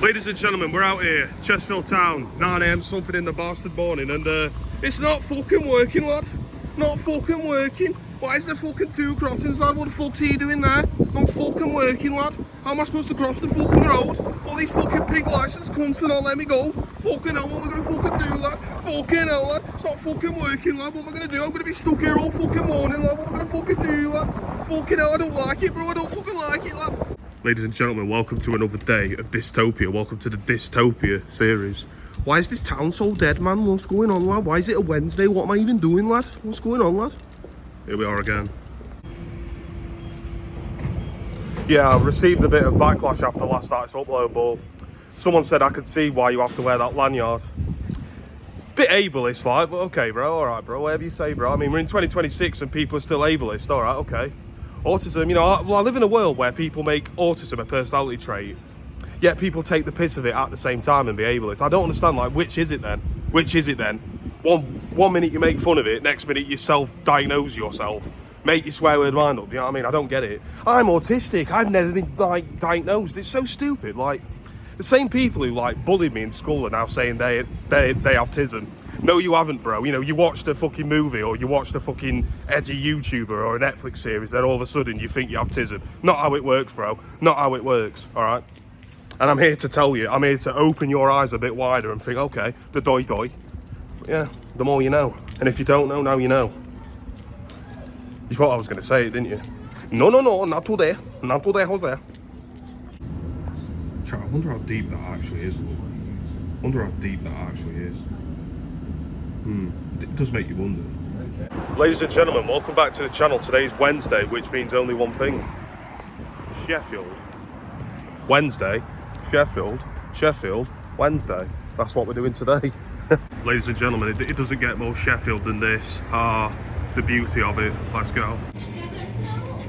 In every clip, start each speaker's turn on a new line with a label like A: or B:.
A: Ladies and gentlemen, we're out here, Sheffield town, 9 AM, something in the bastard morning, and it's not fucking working, lad. Not fucking working. Why is there fucking two crossings, lad? What the fuck's he doing there? Not fucking working, lad. How am I supposed to cross the fucking road? All these fucking pig license cunts and all let me go. Fucking hell, what am I gonna fucking do, lad? Fucking hell, lad. It's not fucking working, lad. What am I gonna do? I'm gonna be stuck here all fucking morning, lad. What am I gonna fucking do, lad? Fucking hell, I don't like it, bro. I don't fucking like it, lad. Ladies and gentlemen, welcome to another day of dystopia. Welcome to the dystopia series. Why is this town so dead, man? What's going on, lad? Why is it a Wednesday? What am I even doing, lad? What's going on, lad? Here we are again. Yeah, I received a bit of backlash after last night's upload, but someone said I could see why you have to wear that lanyard. Bit ableist, like, but okay, bro. Alright, bro. Whatever you say, bro. I mean, we're in 2026 and people are still ableist. Alright, okay. Autism, you know, I live in a world where people make autism a personality trait, yet people take the piss of it at the same time and be ableist. I don't understand, like, which is it then? Which is it then? One minute you make fun of it, next minute you self-diagnose yourself, make your swear word mind up, you know what I mean? I don't get it. I'm autistic, I've never been, like, diagnosed. It's so stupid. Like, the same people who, like, bullied me in school are now saying they have autism. No, you haven't, bro. You know, you watched a fucking movie or you watched a fucking edgy YouTuber or a Netflix series, then all of a sudden you think you have autism. Not how it works, bro. Not how it works, all right? And I'm here to tell you, I'm here to open your eyes a bit wider and think, okay, the doi. Yeah, the more you know. And if you don't know, now you know. You thought I was going to say it, didn't you? No, not today. Not today, Jose. I wonder how deep that actually is. It does make you wonder. Ladies and gentlemen, welcome back to the channel. Today's Wednesday, which means only one thing. Sheffield Wednesday. Sheffield Wednesday. That's what we're doing today. Ladies and gentlemen, it doesn't get more Sheffield than this. The beauty of it. Let's go.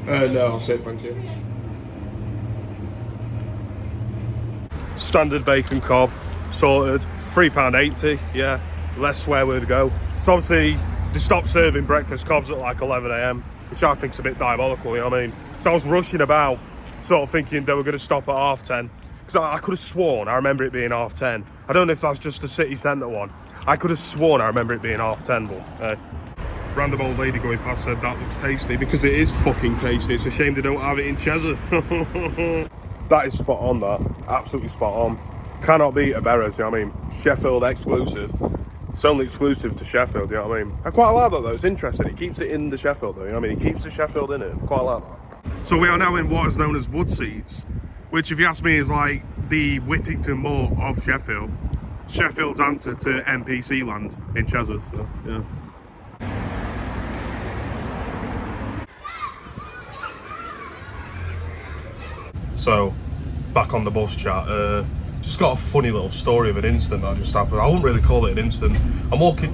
A: No, I'll say thank you. Standard bacon cob, sorted, £3.80, yeah, less swear word to go. So obviously, they stopped serving breakfast cobs at like 11 AM, which I think's a bit diabolical, you know what I mean? So I was rushing about, sort of thinking they were going to stop at 10:30, because I could have sworn, I remember it being 10:30. I don't know if that's just the city centre one. I could have sworn I remember it being 10:30, but random old lady going past said that looks tasty, because it is fucking tasty. It's a shame they don't have it in Cheshire. That is spot on, that. Absolutely spot on. Cannot beat a Berers, you know what I mean? Sheffield exclusive. It's only exclusive to Sheffield, you know what I mean? I quite like that though, it's interesting. It keeps it in the Sheffield though, you know what I mean? It keeps the Sheffield in it. Quite like that. So we are now in what is known as Wood Seats, which if you ask me is like the Whittington Moor of Sheffield. Sheffield's answer to NPC land in Cheshire, so yeah. So, back on the bus chat, just got a funny little story of an incident that just happened. I wouldn't really call it an incident. I'm walking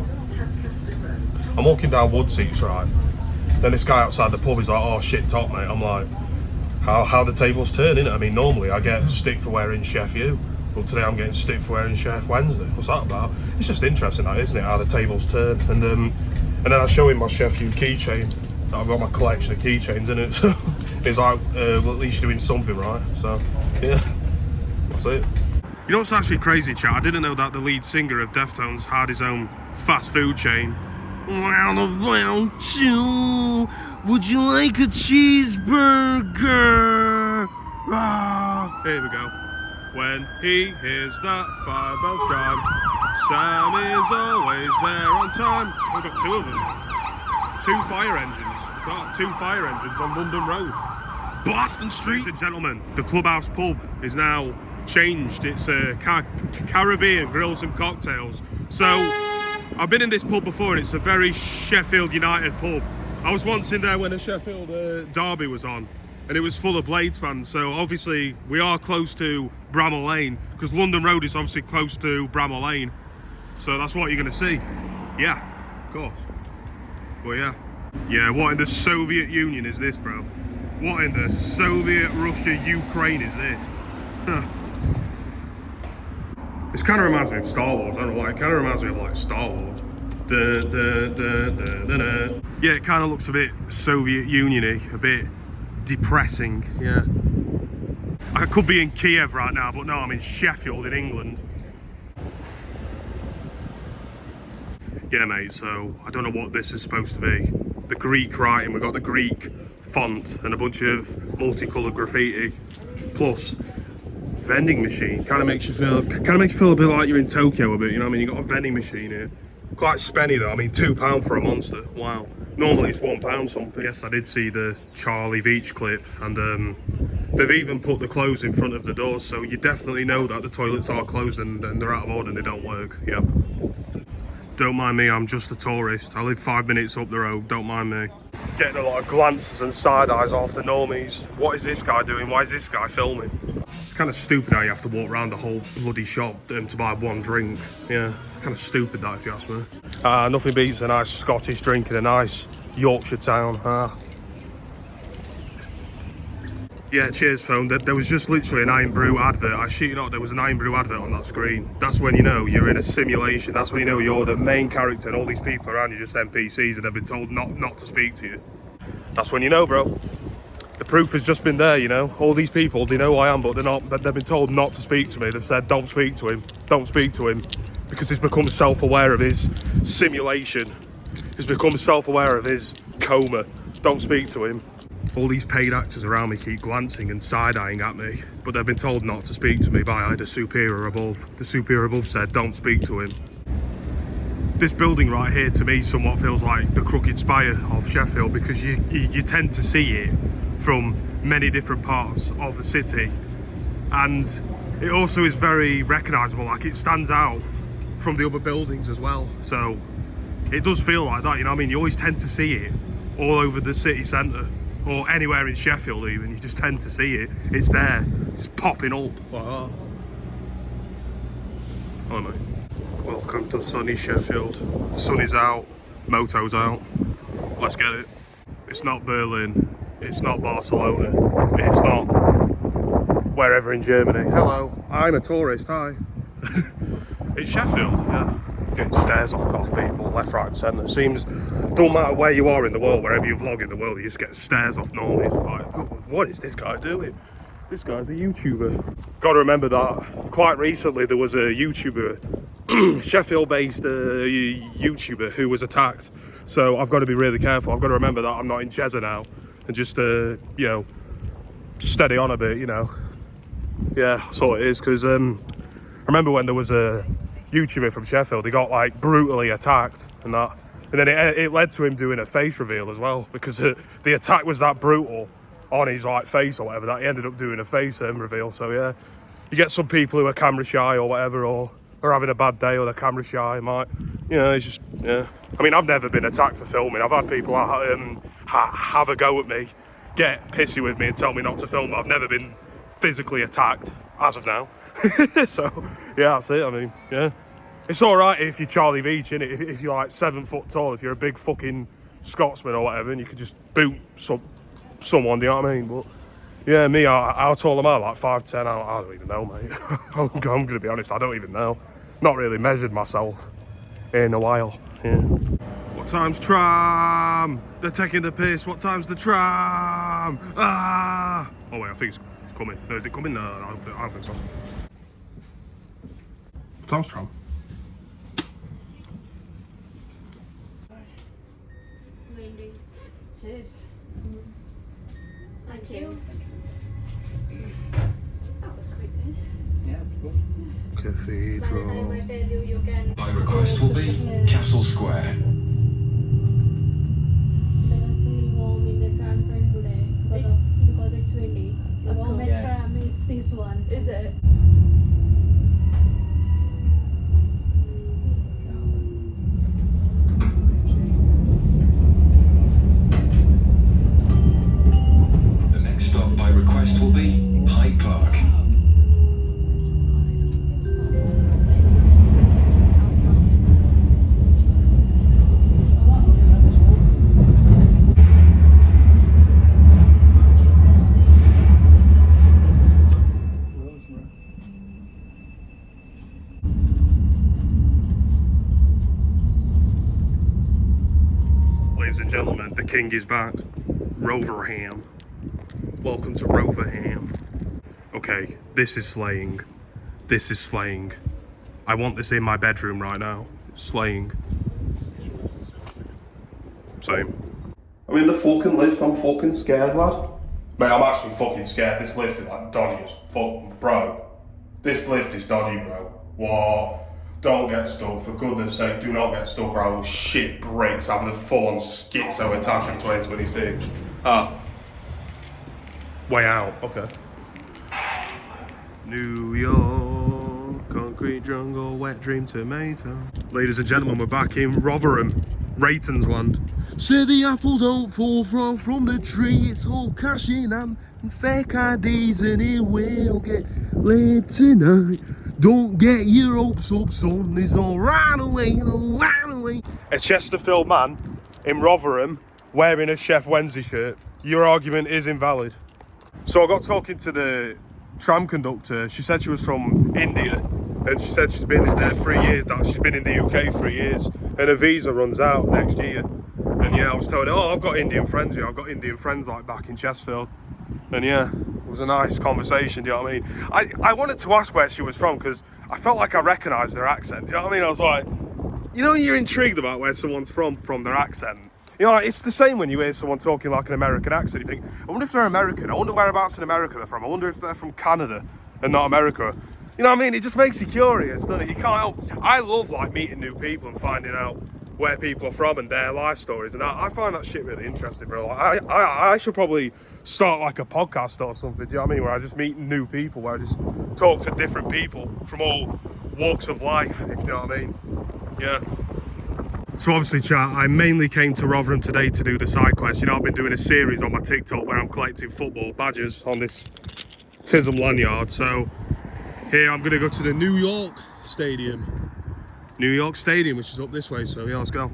A: down Wood Seats, right? Then this guy outside the pub is like, oh shit top mate. I'm like, how the tables turn, innit? I mean, normally I get stick for wearing Chef U, but today I'm getting stick for wearing Chef Wednesday. What's that about? It's just interesting that, isn't it? How the tables turn. And then I show him my Chef U keychain. I've got my collection of keychains in it, so it's like, well, at least you're doing something right, so yeah, that's it. You know what's actually crazy, chat? I didn't know that the lead singer of Deftones had his own fast food chain. Well, would you like a cheeseburger? Ah, here we go. When he hears that 5-bell chime, Sam is always there on time. We've got two of them. 2 fire engines. Got 2 fire engines on London Road. Blaston Street. Ladies and gentlemen, the Clubhouse pub is now changed. It's Caribbean grills and cocktails. So I've been in this pub before and it's a very Sheffield United pub. I was once in there when a Sheffield derby was on and it was full of Blades fans. So obviously we are close to Bramall Lane because London Road is obviously close to Bramall Lane. So that's what you're going to see. Yeah, of course. Well, yeah, what in the Soviet Union is this, bro? What in the Soviet Russia Ukraine is this? Huh. This kind of reminds me of Star Wars, I don't know why, it kind of reminds me of like Star Wars. Yeah, it kind of looks a bit Soviet Union-y, a bit depressing, yeah. I could be in Kiev right now, but no, I'm in Sheffield in England. Yeah, mate, so I don't know what this is supposed to be. The Greek writing, we've got the Greek font and a bunch of multicoloured graffiti. Plus, vending machine. Kind of makes you feel a bit like you're in Tokyo a bit, you know what I mean? You've got a vending machine here. Quite spenny though, I mean £2 for a monster, wow. Normally it's £1 something. Yes, I did see the Charlie Beach clip, and they've even put the clothes in front of the doors, so you definitely know that the toilets are closed and they're out of order and they don't work, yep. Don't mind me, I'm just a tourist. I live 5 minutes up the road, don't mind me. Getting a lot of glances and side eyes off the normies. What is this guy doing? Why is this guy filming? It's kind of stupid how you have to walk around the whole bloody shop to buy one drink. Yeah, it's kind of stupid that, if you ask me. Nothing beats a nice Scottish drink in a nice Yorkshire town. Yeah, cheers phone. There was just literally an Iron Brew advert. I shit you not, there was an Iron Brew advert on that screen. That's when you know you're in a simulation. That's when you know you're the main character and all these people around you just NPCs and they've been told not to speak to you. That's when you know, bro. The proof has just been there, you know. All these people, they know who I am, but they've been told not to speak to me. They've said, don't speak to him, don't speak to him. Because he's become self-aware of his simulation. He's become self-aware of his coma. Don't speak to him. All these paid actors around me keep glancing and side-eyeing at me, but they've been told not to speak to me by the superior above. The superior above said, don't speak to him. This building right here, to me, somewhat feels like the Crooked Spire of Sheffield, because you tend to see it from many different parts of the city, and it also is very recognisable, like it stands out from the other buildings as well, so it does feel like that, you know what I mean? You always tend to see it all over the city centre, or anywhere in Sheffield even, you just tend to see it. It's there, just popping up like that. Oh mate. Welcome to sunny Sheffield. The sun is out, moto's out. Let's get it. It's not Berlin, it's not Barcelona, it's not wherever in Germany. Hello, I'm a tourist, hi. It's Sheffield, yeah. Getting stares off people, left, right and centre. Seems, don't matter where you are in the world, wherever you vlog in the world, you just get stares off normies. Like, oh, what is this guy doing? This guy's a YouTuber. Gotta remember that quite recently there was a YouTuber, Sheffield-based YouTuber who was attacked. So I've got to be really careful. I've got to remember that I'm not in Cheshire now, and just you know, just steady on a bit, you know. Yeah, that's all it is. Because I remember when there was a YouTuber from Sheffield, he got like brutally attacked and that, and then it led to him doing a face reveal as well, because the attack was that brutal on his like face or whatever that he ended up doing a face reveal. So yeah, you get some people who are camera shy or whatever, or having a bad day, or they're camera shy, might, you know, it's just, yeah. I mean, I've never been attacked for filming. I've had people have a go at me, get pissy with me and tell me not to film, but I've never been physically attacked as of now. So yeah, that's it. I mean, yeah, it's all right if you're Charlie Beach, innit? If you're like 7 foot tall, if you're a big fucking Scotsman or whatever, and you could just boot someone, do you know what I mean? But yeah, me, how tall am I? Like 5'10"? I don't even know, mate. I'm gonna be honest, I don't even know. Not really measured myself in a while. Yeah. What time's tram? They're taking the piss. What time's the tram? Ah! Oh wait, I think it's coming. No, is it coming? No, I don't think so. What time's tram?
B: Cheers. Thank you. That was quick then.
C: Yeah, cool.
A: Cathedral.
D: My request will be Castle Square.
B: Doesn't feel warm in the tram train today because it's windy. The warmest tram is this one. Is it?
D: The next stop by request will be Hyde Park.
A: Ladies and gentlemen, the king is back. Roverham. Welcome to Roverham. Okay, this is slaying. This is slaying. I want this in my bedroom right now. It's slaying. Same. I'm in the fucking lift, I'm fucking scared, lad. Mate, I'm actually fucking scared. This lift is like dodgy as fuck, bro. This lift is dodgy, bro. What? Don't get stuck, for goodness sake, do not get stuck or I will shit bricks having a full-on schizo attack of 2026. Ah. Way out, okay. New York, concrete jungle, wet dream tomato. Ladies and gentlemen, we're back in Rotherham, Raytonsland. Say the apple don't fall from the tree, it's all cash in hand and fake IDs, and here we'll get laid tonight. Don't get your hopes up, son, it's all right away, right away. A Chesterfield man in Rotherham wearing a Sheffield Wednesday shirt. Your argument is invalid. So I got talking to the tram conductor. She said she was from India and she said she's been there 3 years, that she's been in the UK 3 years and her visa runs out next year. And yeah, I was telling her, oh, I've got Indian friends here. I've got Indian friends like back in Chesterfield. And yeah, it was a nice conversation, do you know what I mean? I wanted to ask where she was from because I felt like I recognised her accent, do you know what I mean? I was like, you know, you're intrigued about where someone's from their accent. You know, it's the same when you hear someone talking like an American accent. You think, I wonder if they're American. I wonder whereabouts in America they're from. I wonder if they're from Canada and not America. You know what I mean? It just makes you curious, doesn't it? You can't help. I love like meeting new people and finding out where people are from and their life stories. And I find that shit really interesting, bro. Like, I should probably start like a podcast or something, do you know what I mean? Where I just meet new people, where I just talk to different people from all walks of life, if you know what I mean. Yeah. So obviously, chat, I mainly came to Rotherham today to do the side quest. You know, I've been doing a series on my TikTok where I'm collecting football badges on this Tism lanyard. So here I'm gonna go to the New York Stadium. New York Stadium, which is up this way, so yeah, let's go.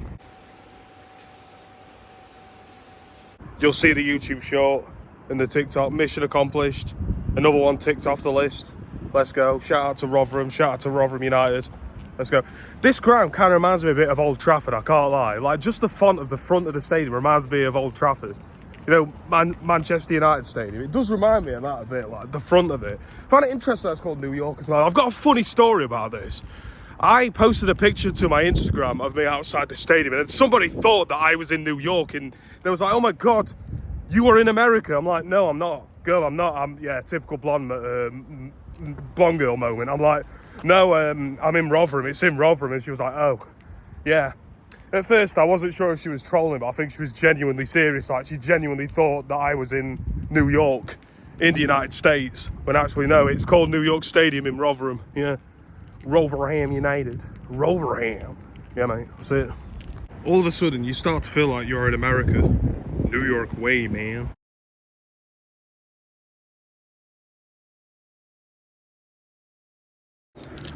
A: You'll see the YouTube short and the TikTok, mission accomplished. Another one ticked off the list. Let's go. Shout out to Rotherham, shout out to Rotherham United. Let's go. This ground kind of reminds me a bit of Old Trafford, I can't lie. Like, just the font of the front of the stadium reminds me of Old Trafford. You know, Manchester United Stadium. It does remind me of that a bit, like the front of it. I find it interesting that it's called New York as well. I've got a funny story about this. I posted a picture to my Instagram of me outside the stadium and somebody thought that I was in New York and they was like, oh my God, you are in America. I'm like, no, I'm not. Girl, I'm not. Yeah, typical blonde girl moment. I'm like, no, I'm in Rotherham. It's in Rotherham. And she was like, oh, yeah. At first, I wasn't sure if she was trolling, but I think she was genuinely serious. Like, she genuinely thought that I was in New York, in the United States. When actually, no, it's called New York Stadium in Rotherham. Yeah. Rotherham United. Rotherham. Yeah, mate. That's it. All of a sudden, you start to feel like you're in America. New York way, man.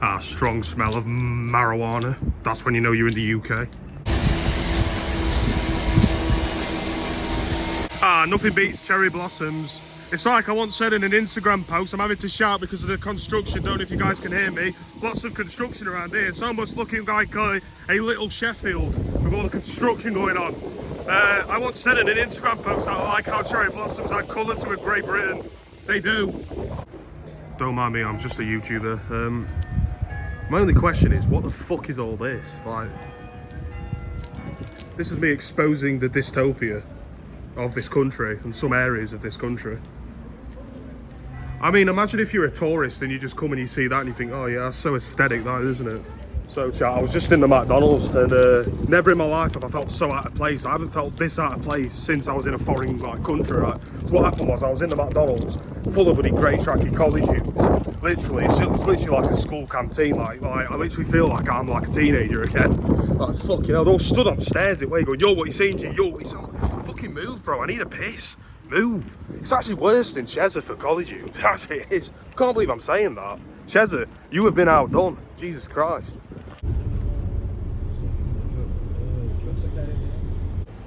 A: Ah, strong smell of marijuana. That's when you know you're in the UK. Ah, nothing beats cherry blossoms. It's like I once said in an Instagram post, I'm having to shout because of the construction, don't know if you guys can hear me. Lots of construction around here. It's almost looking like a little Sheffield with all the construction going on. I once said in an Instagram post, I like how cherry blossoms add colour to a Great Britain. They do. Don't mind me, I'm just a YouTuber. My only question is, what the fuck is all this? Like, this is me exposing the dystopia of this country and some areas of this country. I mean, imagine if you're a tourist and you just come and you see that and you think, oh yeah, that's so aesthetic, that, isn't it? So chat, I was just in the McDonald's and never in my life have I felt so out of place. I haven't felt this out of place since I was in a foreign country, right? So what happened was I was in the McDonald's full of bloody grey tracky college youths. Literally, it's literally like a school canteen. Like I literally feel like I'm like a teenager again. Like, fuck, you know, they're all stood on stairs at way going, yo, what are you saying, G? Yo, what are you saying? Fucking move, bro, I need a piss. Move. It's actually worse than Cheshire for college youth. It actually is. I can't believe I'm saying that. Cheshire, you have been outdone. Jesus Christ.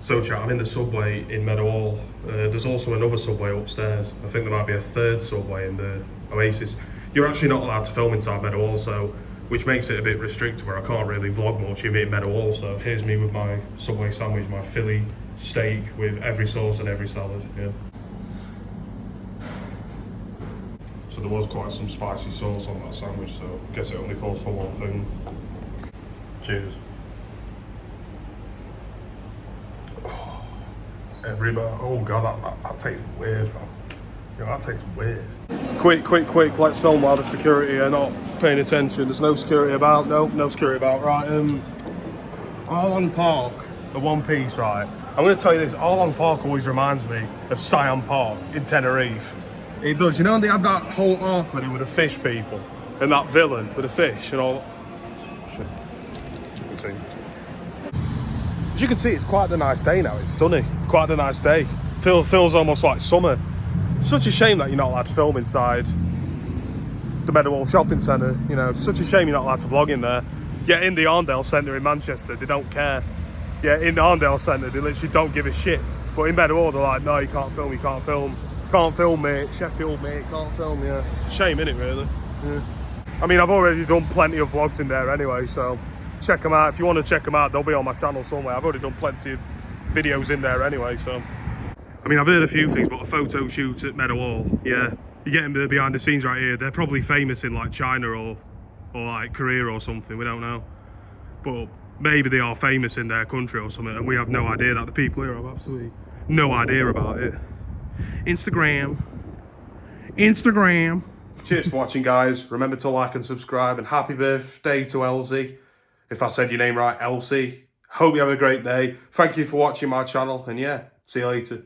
A: So chat, I'm in the subway in Meadowhall. There's also another subway upstairs. I think there might be a third subway in the Oasis. You're actually not allowed to film inside Meadowhall, so which makes it a bit restricted where I can't really vlog much in Meadowhall. So here's me with my subway sandwich, my Philly steak with every sauce and every salad. Yeah. So there was quite some spicy sauce on that sandwich, so I guess it only calls for one thing. Cheers. Oh, oh god, that tastes weird, fam. Yeah, that tastes weird. Quick, let's film while the security are not paying attention. There's no security about, no security about. Right, Arlong Park, the one piece, right? I'm going to tell you this, Arlong Park always reminds me of Siam Park in Tenerife. It does, you know, they had that whole arc with it with the fish people, and that villain with the fish and all. Shit. As you can see, it's quite a nice day now, it's sunny, quite a nice day. Feels almost like summer. Such a shame that you're not allowed to film inside the Meadowhall Shopping Centre, you know, such a shame you're not allowed to vlog in there. Yet in the Arndale Centre in Manchester, they don't care. Yeah, in the Arndale Centre, they literally don't give a shit. But in Meadowhall, they're like, no, you can't film, you can't film. Can't film, mate. Sheffield, mate, can't film, yeah. Shame, innit, really? Yeah. I mean, I've already done plenty of vlogs in there anyway, so check them out. If you want to check them out, they'll be on my channel somewhere. I've already done plenty of videos in there anyway, so. I mean, I've heard a few things, but a photo shoot at Meadowhall, yeah. You're getting the behind the scenes right here. They're probably famous in like China or like Korea or something, we don't know. But maybe they are famous in their country or something, and we have no idea that the people here have absolutely no idea about it. Instagram. Cheers for watching, guys. Remember to like and subscribe, and happy birthday to Elsie. If I said your name right, Elsie. Hope you have a great day. Thank you for watching my channel, and yeah, see you later.